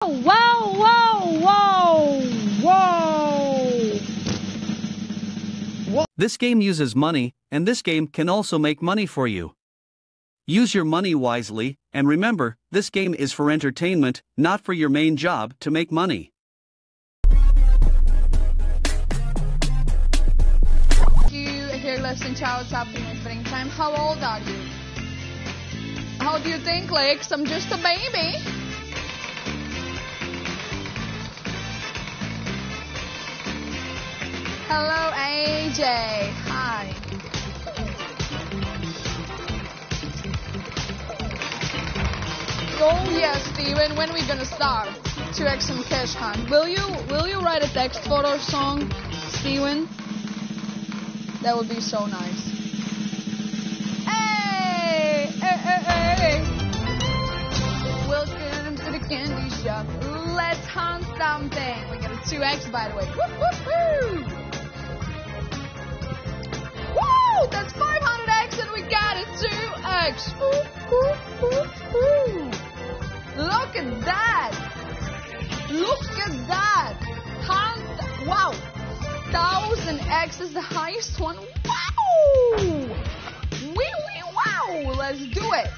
Whoa, whoa, whoa, whoa! This game uses money, and this game can also make money for you. Use your money wisely, and remember, this game is for entertainment, not for your main job to make money. You here listening to what's happening in springtime. How old are you? How do you think, Lex? I'm just a baby. Hello, AJ. Hi. Oh yes, Steven. When are we gonna start? 2x and cash hunt. Will you write a text for our song, Steven? That would be so nice. Hey, hey, hey, hey. Welcome to the candy shop. Let's hunt something. We got a 2x, by the way. Woo, woo, woo. Woo! That's 500x, and we got a 2x. Woo, woo, woo, woo. Look at that. Look at that. Wow. 1000x is the highest one. Wow! Wee, wow! Let's do it.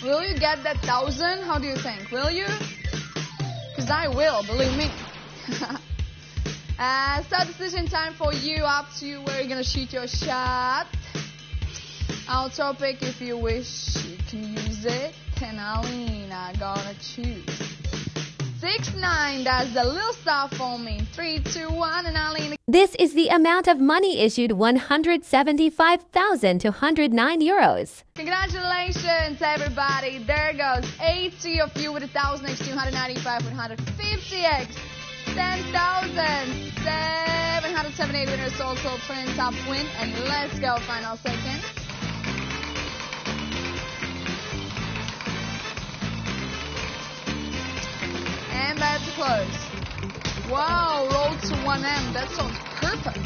Will you get that 1000? How do you think? Will you? Because I will, believe me. So decision time for you. Up to you where you're gonna shoot your shot. Our topic, if you wish, you can use it. And Alina gonna choose. 6-9 does the little stuff for me. 3, 2, 1, and Alina. This is the amount of money issued: 175,209 euros. Congratulations, everybody. There goes 80 of you with 1000x, 295 with 150x, 10,778 winners also twin top win. And let's go, final second. And that's close. Wow, roll to 1M. That sounds perfect.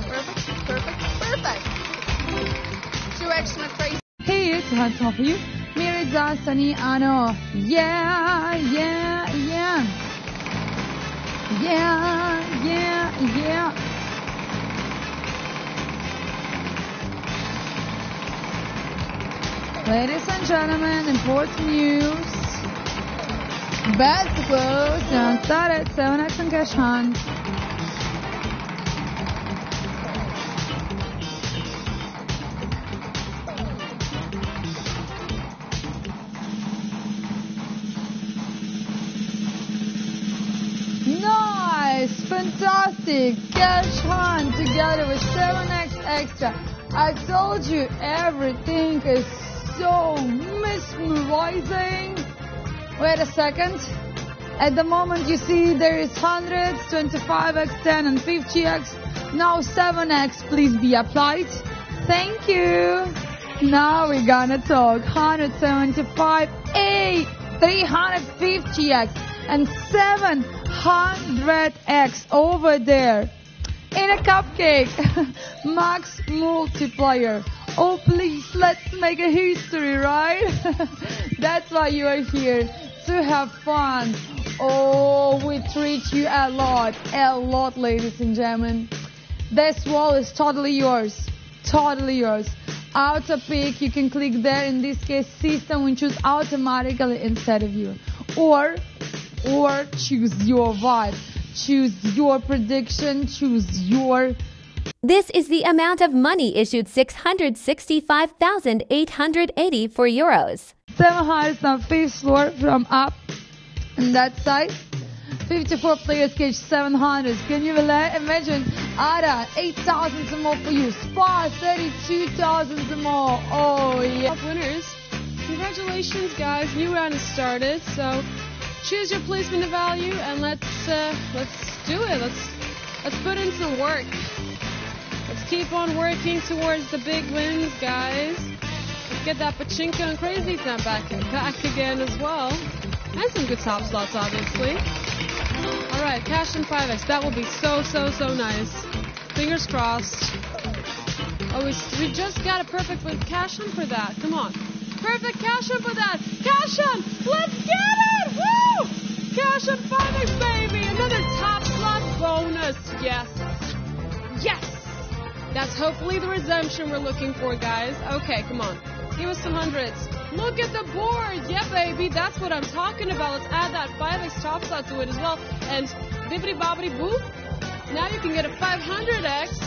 Perfect, perfect, perfect. 2x my crazy. Hey, it's hot for you. Mirza Sani Ano. Yeah, yeah, yeah. Yeah, yeah, yeah. Ladies and gentlemen, important news. Bets closed. Now started 7x and cash hunt. Nice, fantastic cash hunt together with 7x extra. I told you everything is so mesmerizing. Wait a second. At the moment you see there is 100, 25x, 10 and 50x. Now 7x, please be applied. Thank you. Now we're gonna talk. 175, 8, 350x and 700x over there. In a cupcake. Max multiplier. Oh please, let's make a history, right? That's why you are here. To have fun. Oh, we treat you a lot, ladies and gentlemen. This wall is totally yours, Auto pick, you can click there. In this case, system will choose automatically instead of you, or choose your vibe, choose your prediction, choose your. This is the amount of money issued: 665,884 euros. 700 on 5th floor from up on that side. 54 players catch 700. Can you imagine? Ada, 8,000 some more for you. Spa, 32,000 some more. Oh yeah. Winners. Congratulations, guys. New round has started. So choose your placement of value and let's do it. Let's put in some work. Let's keep on working towards the big wins, guys. Let's get that pachinko and crazy time back again as well. And some good top slots, obviously. Alright, cash and 5x. That will be so nice. Fingers crossed. Oh, we just got a perfect with cash in for that. Come on. Perfect cash in for that. Cash in. Let's get it. Woo! Cash in 5x, baby. Another top slot bonus. Yes. Yes. That's hopefully the redemption we're looking for, guys. Okay, come on. Give us some hundreds. Look at the board. Yeah, baby. That's what I'm talking about. Let's add that 5x top slot to it as well. And bibbidi bobbidi boo. Now you can get a 500x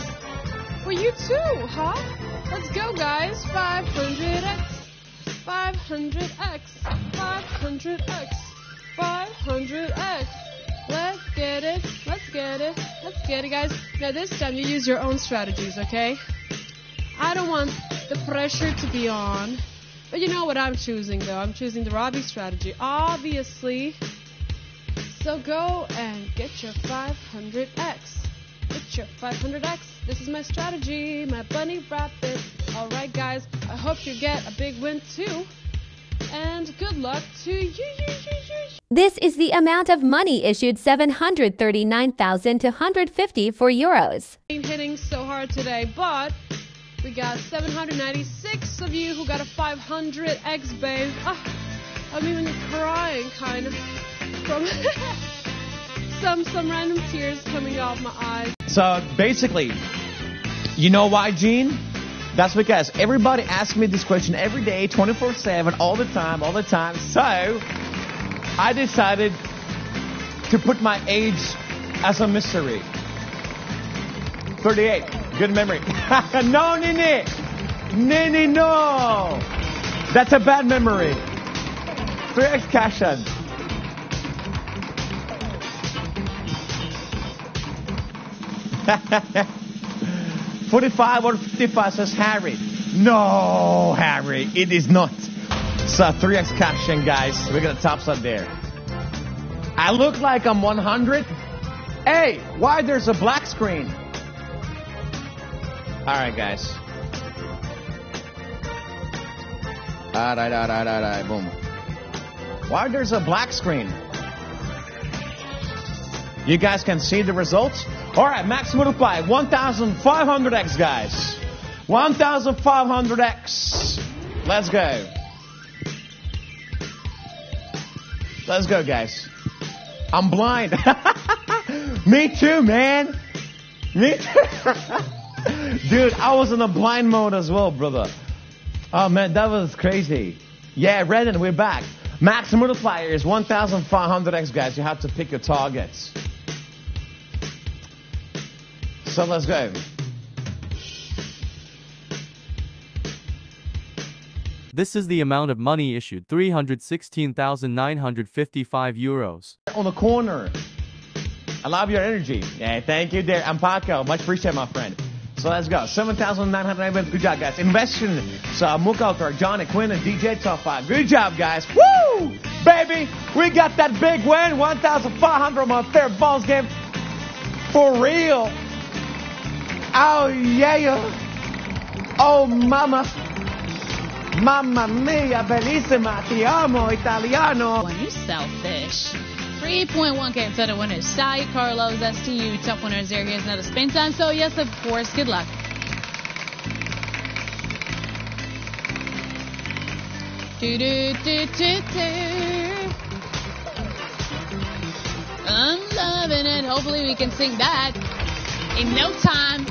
for you too, huh? Let's go, guys. 500x. 500x. 500x. 500x. Let's get it. Let's get it. Let's get it, guys. Now this time you use your own strategies, okay? I don't want the pressure to be on. But you know what I'm choosing, though. I'm choosing the Robbie strategy, obviously. So go and get your 500x. Get your 500x. This is my strategy, my bunny rabbit. All right, guys. I hope you get a big win, too. And good luck to you. This is the amount of money issued 739,250 for euros. Ain't hitting so hard today, but we got 796 of you who got a 500x, babe. I'm even crying, kind of, from some random tears coming off my eyes. So basically, you know why, Gene? That's because everybody asks me this question every day, 24/7, all the time. So I decided to put my age as a mystery. 38. Good memory. No, Nini. Nini, no. That's a bad memory. 3x cash in. $45 or $55, says Harry. No, Harry, it is not. So 3x cash in, guys. We're going to top slot there. I look like I'm 100. Hey, why there's a black screen? All right, guys. All right. Boom. Why there's a black screen? You guys can see the results. All right, max multiply 1,500x, guys. 1,500x. Let's go. Let's go, guys. I'm blind. Me too, man. Me too. Dude, I was in a blind mode as well, brother. Oh, man, that was crazy. Yeah, Renan, we're back. Max multiplier is 1,500x, guys. You have to pick your targets. So let's go. This is the amount of money issued, 316,955 euros. On the corner. I love your energy. Yeah, thank you there. I'm Paco. Much appreciated, my friend. So let's go. 7,900. Good job, guys. Investing. So Mukautar, Johnny, Quinn, and DJ Top 5. Good job, guys. Woo! Baby, we got that big win. 1,500 on my fair balls game. For real. Oh, yeah. Oh, mama. Mamma mia, bellissima. Ti amo, Italiano. When you sell fish. 3.1k instead winners. Sai, Carlos, STU, top winners there. Here's another spin time. So, yes, of course, good luck. I'm loving it. Hopefully we can sing that in no time.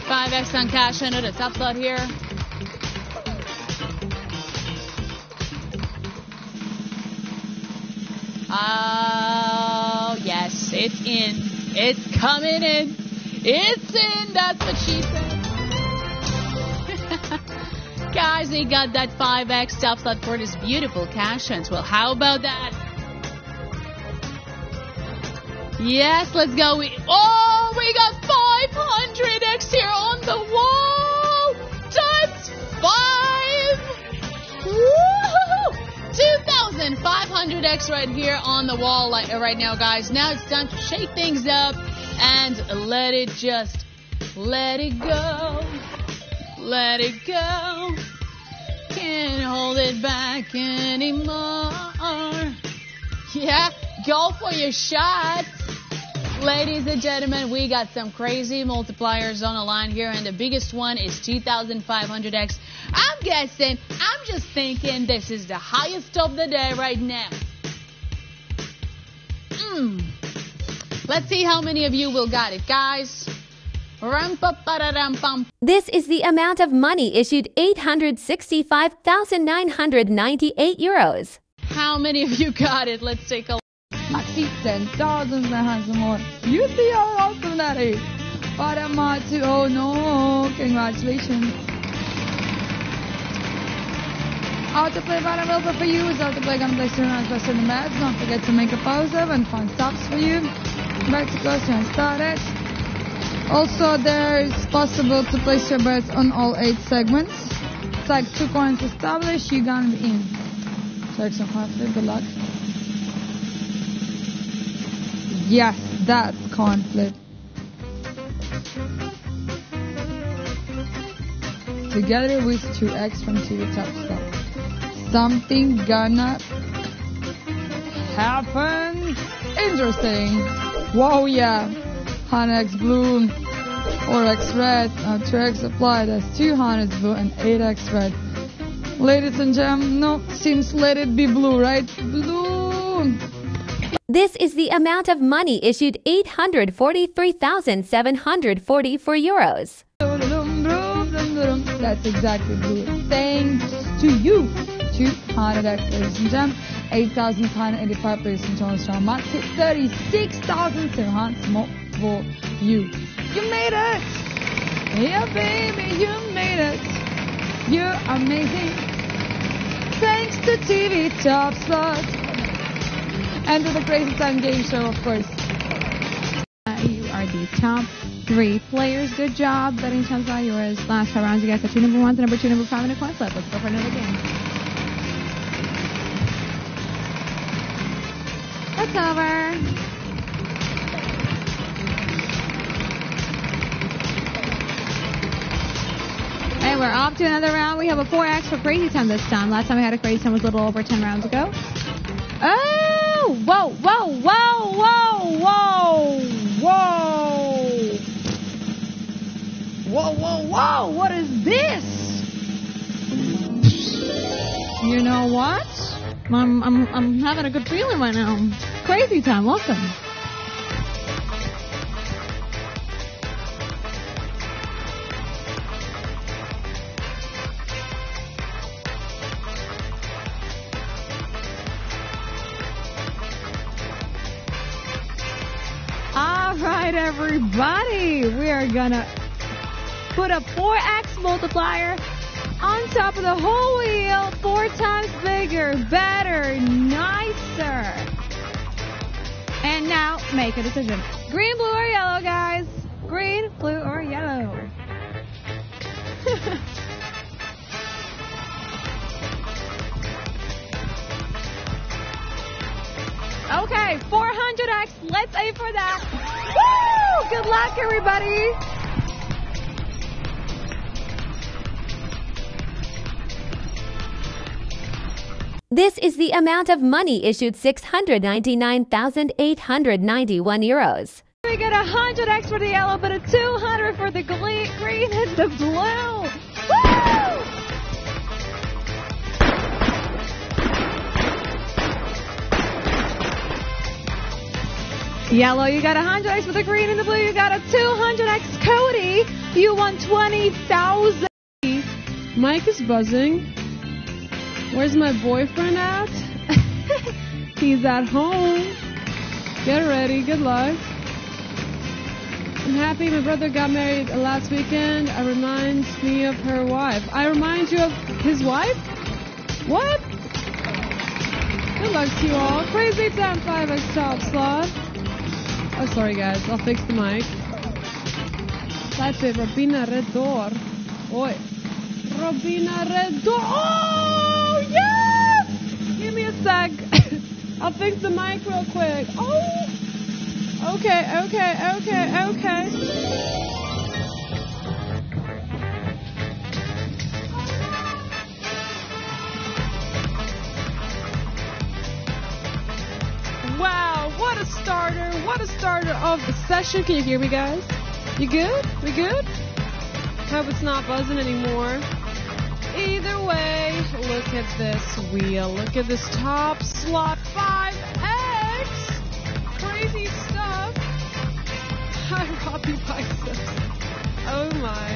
5x on cash under the top slot here. Oh, yes, it's in. It's coming in. It's in. That's what she said. Guys, we got that 5x top slot for this beautiful cash ins. Well, how about that? Yes, let's go. We got 500x here on the wall. Times 5. Woo! 2,500x right here on the wall right now, guys. Now it's time to shake things up and let it go. Let it go. Can't hold it back anymore. Yeah, go for your shots. Ladies and gentlemen, we got some crazy multipliers on the line here, and the biggest one is 2,500x. I'm guessing, I'm just thinking this is the highest of the day right now. Let's see how many of you will got it, guys. This is the amount of money issued, 865,998 euros. How many of you got it? Let's take a look. Maxi 10,000 has more. You see how awesome that is. Paramatu, oh no, congratulations. Autoplay button will for you. Is autoplay gonna place your hands best in the mats. Don't forget to make a pause of and find stops for you. Back to close and start it. Also, there's possible to place your bets on all 8 segments. It's like 2 coins established, you're gonna be in. Check some hard flip, good luck. Yes, that's coin flip. Together with 2x from TV Top Stop. Something gonna happen. Interesting. Whoa, yeah. 100x blue, 4x red, 2x applied, that's 200x blue and 8x red. Ladies and gentlemen, no, seems let it be blue, right? Blue! This is the amount of money issued, 843,744 euros. That's exactly blue. Thanks to you. 200x, ladies and gentlemen. 8,585 players in total strong match. 36,700 more for you. You made it! Yeah, baby, you made it. You're amazing. Thanks to TV Top Slot. And to the Crazy Time Game Show, of course. You are the top 3 players. Good job. Betting chance are yours. Last 5 rounds, you guys have 2 number 1 to number 2, number 5 in a coin flip. Let's go for another game. It's over. Hey, we're off to another round. We have a 4x for Crazy Time this time. Last time we had a Crazy Time was a little over 10 rounds ago. Oh! Whoa, whoa, whoa, whoa, whoa, whoa. Whoa, whoa, whoa. What is this? You know what? I'm having a good feeling right now. Crazy Time, welcome. All right, everybody. We are gonna put a 4x multiplier on top of the whole wheel, 4 times bigger, better, nicer. And now, make a decision. Green, blue, or yellow, guys? Green, blue, or yellow? Okay, 400x. Let's aim for that. Woo! Good luck, everybody. This is the amount of money issued, 699,891 euros. We get 100x for the yellow, but a 200 for the green and the blue. Woo! Yellow, you got 100x for the green and the blue. You got a 200x. Cody, you won 20,000. Mike is buzzing. Where's my boyfriend at? He's at home. Get ready. Good luck. I'm happy my brother got married last weekend. It reminds me of her wife. I remind you of his wife? What? Good luck to you all. Crazy Time 5 as top slot. Oh, sorry guys. I'll fix the mic. That's it. Robina Red Door. Oi. Robina Red Door. Oh, yes! Give me a sec. I'll fix the mic real quick. Oh! Okay. Wow, what a starter. What a starter of the session. Can you hear me, guys? You good? We good? Hope it's not buzzing anymore. Either way, look at this wheel. Look at this top slot 5X. Crazy stuff. Hi, Robbie Biceps. Oh my,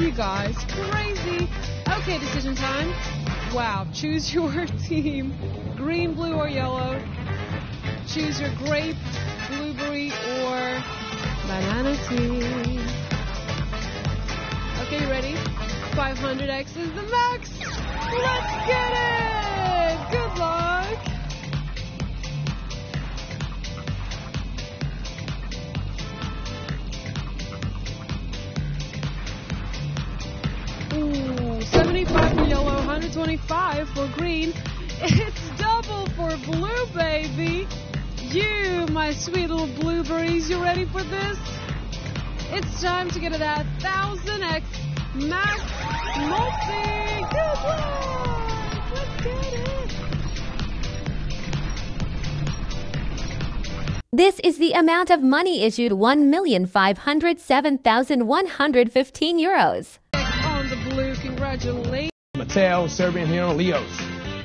you guys, crazy. Okay, decision time. Wow, choose your team. Green, blue, or yellow. Choose your grape, blueberry, or banana team. Okay, you ready? 500X is the max. Let's get it. Good luck. Ooh, 75 for yellow, 125 for green. It's double for blue, baby. You, my sweet little blueberries, you ready for this? It's time to get to that 1000X max multi. Good luck. Let's get it. This is the amount of money issued 1,507,115 euros. On the blue, congratulations. Mateo, Serbian hero, Leos.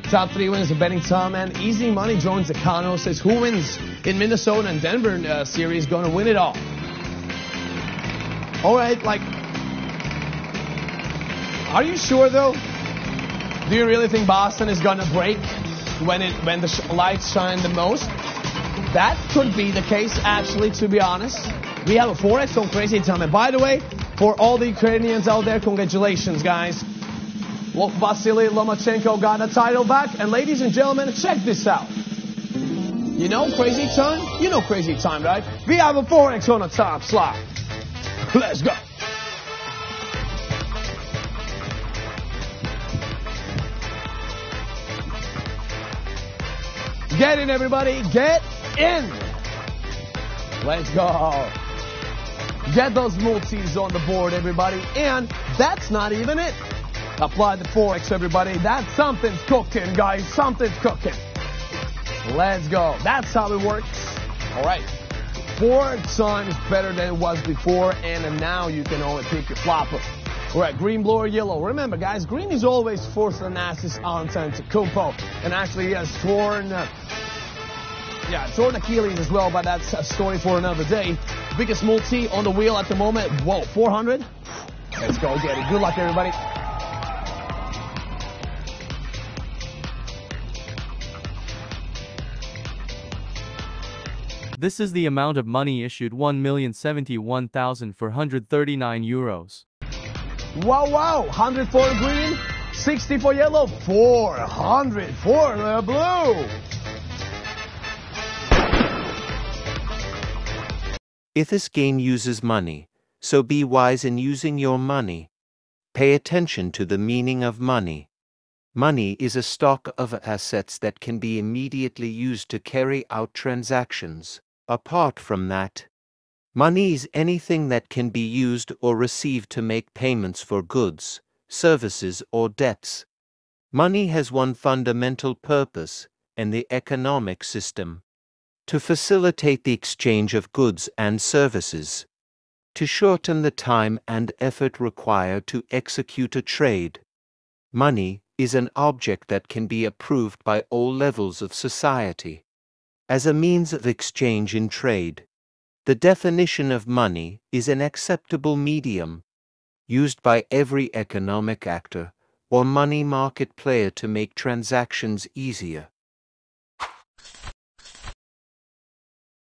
Top 3 wins of betting Tom, and Easy Money joins the Cano, says who wins in Minnesota and Denver series going to win it all. All right, like, are you sure though? Do you really think Boston is going to break when the lights shine the most? That could be the case, actually, to be honest. We have a 4X on Crazy Time. And by the way, for all the Ukrainians out there, congratulations, guys. Vasily Lomachenko got a title back. And ladies and gentlemen, check this out. You know Crazy Time? You know Crazy Time, right? We have a 4X on the top slot. Let's go. Get in, everybody. Get in. Let's go. Get those multis on the board, everybody. And that's not even it. Apply the 4X, everybody. That's something's cooking, guys. Something's cooking. Let's go. That's how it works. All right. 4 times better than it was before, and now you can only pick your flopper. All right, green, blue, or yellow. Remember, guys, green is always for Thanasis Antetokounmpo, and actually he has torn Achilles as well, but that's a story for another day. Biggest multi on the wheel at the moment. Whoa, 400. Let's go get it. Good luck, everybody. This is the amount of money issued 1,071,439 euros. Wow. 100 for green, 60 for yellow, 400 for the blue. If this game uses money, so be wise in using your money. Pay attention to the meaning of money. Money is a stock of assets that can be immediately used to carry out transactions. Apart from that, money is anything that can be used or received to make payments for goods, services, or debts. Money has one fundamental purpose in the economic system: to facilitate the exchange of goods and services, to shorten the time and effort required to execute a trade. Money is an object that can be approved by all levels of society as a means of exchange in trade. The definition of money is an acceptable medium used by every economic actor or money market player to make transactions easier.